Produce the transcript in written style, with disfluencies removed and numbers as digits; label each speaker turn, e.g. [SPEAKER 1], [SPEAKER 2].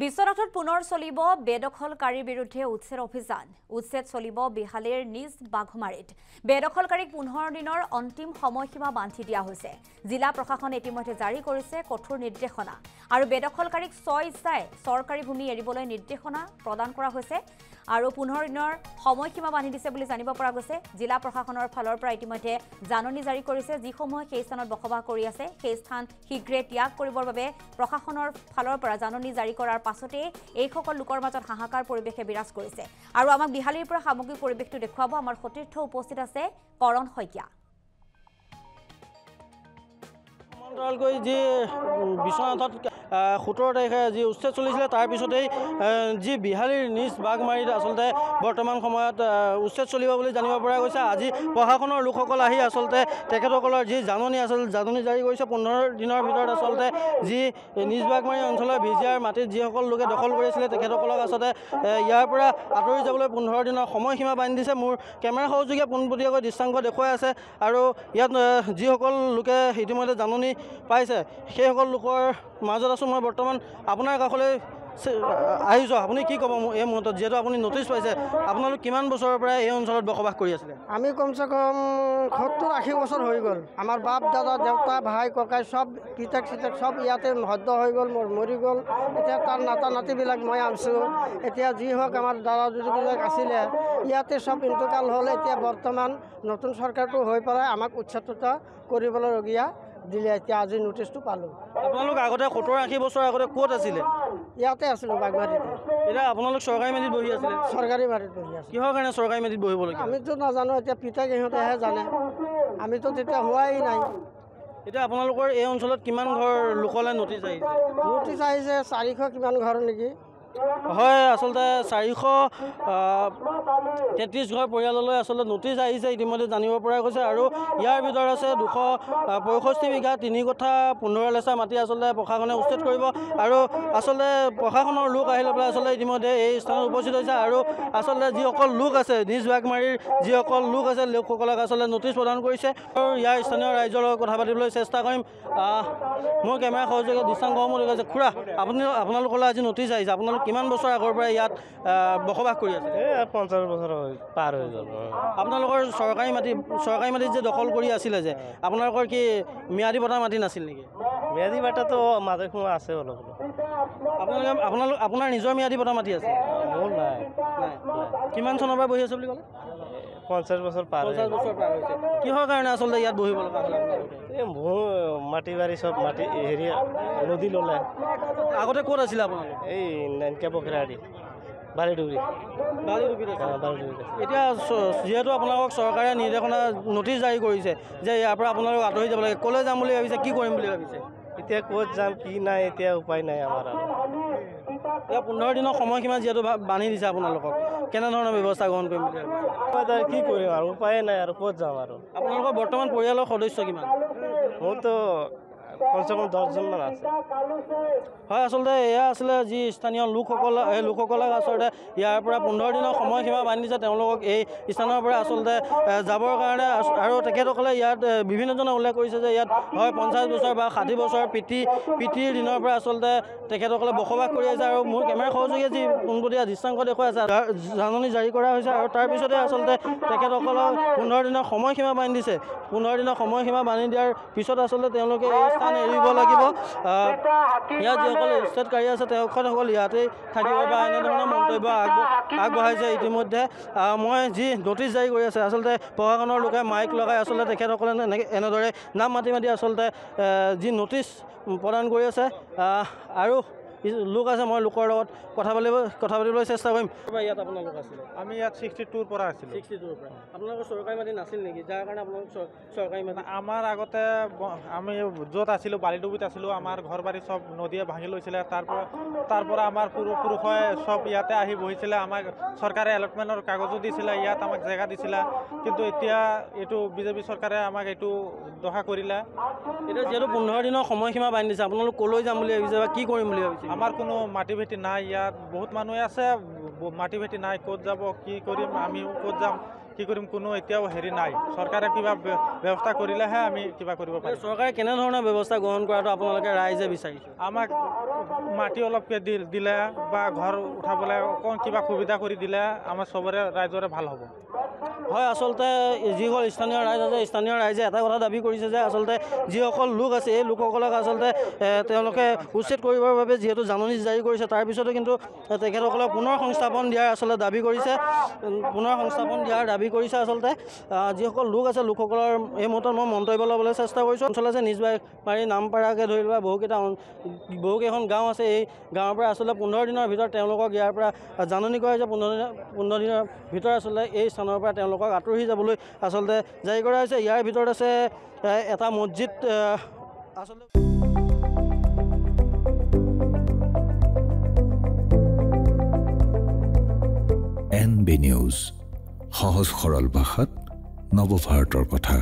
[SPEAKER 1] বিশ্বনাথত পুনৰ চলিব বেদখলকাৰীৰ বিৰুদ্ধে উচ্ছেদ অভিযান। উচ্ছেদ চলিব বিহালীৰ নিজ বাঘমাৰীত। বেদখলকাৰীক 15 দিনৰ অন্তিম সময়সীমা বান্ধি দিয়া হৈছে। জিলা প্ৰশাসনে ইতিমধ্যে জাৰি কৰিছে কঠোৰ নিৰ্দেশনা আৰু বেদখলকাৰীক ইচ্ছাই চৰকাৰী ভূমি এৰিবলৈ নিৰ্দেশনা প্ৰদান কৰা হৈছে আৰু 15 দিনৰ সময়সীমা বান্ধি দিছে বুলি জানিব পৰা গৈছে। জিলা প্ৰশাসনৰ ফালৰ পৰা ইতিমধ্যে জাননী জাৰি কৰিছে, যিসমূহে সেই স্থানত বসবাস কৰি আছে সেই স্থান শীঘ্ৰে ত্যাগ কৰিবৰ বাবে প্ৰশাসনৰ ফালৰ পৰা জাননী জাৰি কৰাৰ পাছতে এইসকল লোকৰ মাজত হাহাকাৰ পৰিৱেশে বিৰাজ কৰিছে। আৰু আমাক বিহালীৰ পৰা সামগ্ৰিক পৰিৱেশটো দেখুৱাব আমাৰ সতীৰ্থ উপস্থিত আছে কৰণ শইকীয়া।
[SPEAKER 2] সমান্তৰালকৈ যি বিশ্বনাথত 17 তাৰিখে যি উচ্ছেদ চলিছিলে তাৰ পিছতেই যি বিহালীৰ নিজ বাঘমাৰীত আচলতে বৰ্তমান সময়ত উচ্ছেদ চলিব বুলি জানিব পৰা গৈছে। আজি প্ৰশাসনৰ লোকসকল আহি আচলতে তেখেতসকলৰ যি জাননী আছিল জাননী জাৰি কৰিছে। 15 দিনৰ ভিতৰত আচলতে যি নিজ বাঘমাৰী অঞ্চলৰ ভিজিয়াৰ মাটিত যিসকল লোকে দখল কৰিছিলে তেখেতসকলক আচলতে ইয়াৰ পৰা আঁতৰি যাবলৈ 15 দিনৰ সময়সীমা বান্ধি দিছে। মোৰ কেমেৰা সহযোগীয়ে পোনপটীয়াকৈ দৃশ্যাংশ দেখুৱাই আছে আৰু ইয়াত যিসকল লোকে ইতিমধ্যে জাননী পাইছে সেইসকল লোকৰ মাজত আছোঁ মই বৰ্তমান আপোনাৰ কাষলৈ আহিছোঁ। আপুনি কি ক'ব এই মুহূৰ্তত, যিহেতু আপুনি নটিচ পাইছে, আপোনালোক কিমান বছৰৰ পৰা এই অঞ্চলত বসবাস কৰি আছিলে?
[SPEAKER 3] আমি কমচে কম 70-80 বছৰ হৈ গ'ল। আমাৰ বাপ দাদা দেউতা ভাই ককাই চব পিতেক চিতেক চব ইয়াতে সদ্য হৈ গ'ল, মৰি গ'ল। এতিয়া তাৰ নাতা নাতিবিলাক মই আনিছোঁ। এতিয়া যি হওক আমাৰ দাদা দুবিলাক আছিলে ইয়াতে চব ইন্তকাল হ'ল। এতিয়া বৰ্তমান নতুন চৰকাৰটো হৈ পেলাই আমাক উচ্ছেদতা কৰিবলগীয়া দিলে। এতিয়া আজি নটিচটো পালোঁ।
[SPEAKER 2] আপোনালোক আগতে 70-80 বছৰ আগতে ক'ত আছিলে?
[SPEAKER 3] ইয়াতে আছিলোঁ বাঘমাৰীতে।
[SPEAKER 2] এতিয়া আপোনালোক চৰকাৰী মাটিত বহি আছিলে?
[SPEAKER 3] চৰকাৰী মাটিত বহি আছোঁ।
[SPEAKER 2] কিহৰ কাৰণে চৰকাৰী মাটিত বহিবলগীয়া?
[SPEAKER 3] আমিতো নাজানো, এতিয়া পিতাক ইহঁতেহে জানে, আমিতো তেতিয়া হোৱাই নাই।
[SPEAKER 2] এতিয়া আপোনালোকৰ এই অঞ্চলত কিমান ঘৰ লোকলৈ নটিচ আহিছে?
[SPEAKER 3] নটিচ আহিছে 400 কিমান ঘৰ নেকি?
[SPEAKER 2] হয়, আচলতে 433 ঘৰ পৰিয়াললৈ আচলতে নটিচ আহিছে ইতিমধ্যে জানিব পৰা গৈছে। আৰু ইয়াৰ ভিতৰত আছে 265 বিঘা 3 কঠা 15 লেচা মাটি আচলতে প্ৰশাসনে উচ্ছেদ কৰিব। আৰু আচলতে প্ৰশাসনৰ লোক আহি লৈ পেলাই আচলতে ইতিমধ্যে এই স্থানত উপস্থিত হৈছে আৰু আচলতে যিসকল লোক আছে নিজ বাঘমাৰীৰ যিসকল লোক আছে লোকসকলক আচলতে নটিচ প্ৰদান কৰিছে আৰু ইয়াৰ স্থানীয় ৰাইজৰ লগত কথা পাতিবলৈ চেষ্টা কৰিম। মোৰ কেমেৰা সহযোগী দৃশ্যাংশসমূহ দেখুৱাইছে। খুৰা, আপোনালোকলৈ আজি নটিচ আহিছে, আপোনালোক কিমান বছৰ আগৰ পৰা ইয়াত বসবাস কৰি আছে?
[SPEAKER 4] 50 বছৰ পাৰ হৈ গ'ল।
[SPEAKER 2] আপোনালোকৰ চৰকাৰী মাটিত যে দখল কৰি আছিলে যে, আপোনালোকৰ কি ম্যাদী পট্টা মাটি নাছিল নেকি?
[SPEAKER 4] ম্যাদী পট্টাটো মাজে সময়ে আছে অলপ।
[SPEAKER 2] আপোনাৰ নিজৰ ম্যাদী পট্টা মাটি আছে?
[SPEAKER 4] মোৰ নাই।
[SPEAKER 2] কিমান চনৰ পৰা বহি আছে বুলি ক'লে?
[SPEAKER 4] 50 বছৰ পাৰ হৈছে।
[SPEAKER 2] কিহৰ কাৰণে আচলতে ইয়াত বহিব লগা হ'ল?
[SPEAKER 4] এই মোৰ মাটি বাৰী চব মাটি হেৰি নদী ল'লে।
[SPEAKER 2] আগতে ক'ত আছিলে আপোনালোক?
[SPEAKER 4] এই নানকা পখৰাদি বালিডুবি।
[SPEAKER 2] এতিয়া যিহেতু আপোনালোকক চৰকাৰে নিৰ্দেশনা নটিচ জাৰি কৰিছে যে ইয়াৰ পৰা আপোনালোক আঁতৰি যাব লাগে, ক'লৈ যাম বুলি ভাবিছে, কি কৰিম বুলি ভাবিছে?
[SPEAKER 4] এতিয়া ক'ত যাম কি নাই, এতিয়া উপায় নাই আমাৰ আৰু।
[SPEAKER 2] এতিয়া 15 দিনৰ সময়সীমা যিহেতু বান্ধি দিছে আপোনালোকক, কেনেধৰণৰ ব্যৱস্থা গ্ৰহণ কৰিম বুলি ভাবিছে?
[SPEAKER 4] কি কৰিম আৰু উপায় নাই আৰু ক'ত যাম আৰু।
[SPEAKER 2] আপোনালোকৰ বৰ্তমান পৰিয়ালৰ সদস্য কিমান?
[SPEAKER 4] মোৰতো কমচে কম 10জনমান আছে।
[SPEAKER 2] হয়, আচলতে এয়া আছিলে যি স্থানীয় লোকসকল, এই লোকসকলক আচলতে ইয়াৰ পৰা 15 দিনৰ সময়সীমা বান্ধি দিছে তেওঁলোকক এই স্থানৰ পৰা আচলতে যাবৰ কাৰণে। আৰু তেখেতসকলে ইয়াত বিভিন্নজনে উল্লেখ কৰিছে যে ইয়াত হয় 50 বছৰ বা 60 বছৰ পিতৃৰ দিনৰ পৰা আচলতে তেখেতসকলে বসবাস কৰি আছে। আৰু মোৰ কেমেৰা সহযোগীয়ে যি পোনপটীয়া দৃশ্যাংশ দেখুৱাই আছে, জাননী জাৰি কৰা হৈছে আৰু তাৰপিছতে আচলতে তেখেতসকলক 15 দিনৰ সময়সীমা বান্ধি দিছে। 15 দিনৰ সময়সীমা বান্ধি দিয়াৰ পিছত আচলতে তেওঁলোকে এই স্থান এৰিব লাগিব। ইয়াত যিসকল উচ্ছেদকাৰী আছে তেখেতসকল ইয়াতেই থাকিব বা এনেধৰণৰ মন্তব্য আগবঢ়াইছে ইতিমধ্যে। মই যি নটিচ জাৰি কৰি আছে আচলতে প্ৰশাসনৰ লোকে মাইক লগাই আচলতে তেখেতসকলে এনেদৰে নাম মাতি যি নটিচ প্ৰদান কৰি আছে। আৰু লোক আছে, মই লোকৰ লগত কথা পাতিবলৈ চেষ্টা কৰিম। ইয়াত আপোনালোক আছিলে?
[SPEAKER 5] আমি ইয়াত 62ৰ পৰা আছিলোঁ।
[SPEAKER 2] 62ৰ পৰা। আপোনালোকৰ চৰকাৰী মাটি নাছিল নেকি, যাৰ কাৰণে আপোনালোক চৰকাৰী মাটি?
[SPEAKER 5] আমাৰ আগতে আমি য'ত আছিলোঁ বালিডুবিত আছিলোঁ, আমাৰ ঘৰ বাৰী চব নদীয়ে ভাঙি লৈছিলে। তাৰ পৰা আমাৰ পুৰুষে চব ইয়াতে আহি বহিছিলে। আমাক চৰকাৰে এলটমেণ্টৰ কাগজো দিছিলে, ইয়াত আমাক জেগা দিছিলে। কিন্তু এতিয়া এইটো বিজেপি চৰকাৰে আমাক এইটো দখা কৰিলে।
[SPEAKER 2] এতিয়া যিহেতু 15 দিনৰ সময়সীমা বান্ধি দিছে, আপোনালোক ক'লৈ যাম বুলি ভাবিছে বা কি কৰিম বুলি ভাবিছে?
[SPEAKER 5] আমাৰ কোনো মাটি ভেটি নাই, ইয়াত বহুত মানুহে আছে, মাটি ভেটি নাই, ক'ত যাব কি কৰিম, আমিও ক'ত যাম কি কৰিম কোনো এতিয়াও হেৰি নাই চৰকাৰে কিবা ব্যৱস্থা কৰিলেহে আমি কিবা কৰিব পাৰিম
[SPEAKER 2] চৰকাৰে কেনেধৰণৰ ব্যৱস্থা গ্ৰহণ কৰাটো আপোনালোকে ৰাইজে বিচাৰিছে
[SPEAKER 5] আমাক মাটি অলপকৈ দিলে বা ঘৰ উঠাবলৈ অকণ কিবা সুবিধা কৰি দিলে আমাৰ চবৰে ৰাইজৰে ভাল হ'ব
[SPEAKER 2] হয় আচলতে যিসকল স্থানীয় ৰাইজ আছে স্থানীয় ৰাইজে এটা কথা দাবী কৰিছে যে আচলতে যিসকল লোক আছে এই লোকসকলক আচলতে তেওঁলোকে উচ্ছেদ কৰিবৰ বাবে যিহেতু জাননী জাৰি কৰিছে তাৰ পিছতো কিন্তু তেখেতসকলক পুনৰ সংস্থাপন দিয়াৰ আচলতে দাবী কৰিছে দাবী কৰিছে আচলতে যিসকল লোক আছে লোকসকলৰ এই মুহূৰ্তত মই মন্তব্য ল'বলৈ চেষ্টা কৰিছোঁ অঞ্চল আছে নিজবাৰী নামপাৰাকে ধৰি লোৱা বহুকেইখন গাঁও আছে এই গাঁৱৰ পৰা আচলতে 15 দিনৰ ভিতৰত তেওঁলোকক ইয়াৰ পৰা জাননী কৰা হৈছে 15 দিনৰ ভিতৰত আচলতে এই স্থানৰ পৰা তেওঁলোকক আঁতৰি যাবলৈ আচলতে জাৰি কৰা হৈছে ইয়াৰ ভিতৰত আছে এটা মছজিদ আচলতে
[SPEAKER 6] NB নিউজ সহজ সৰল ভাষাত নৱভাৰতৰ কথা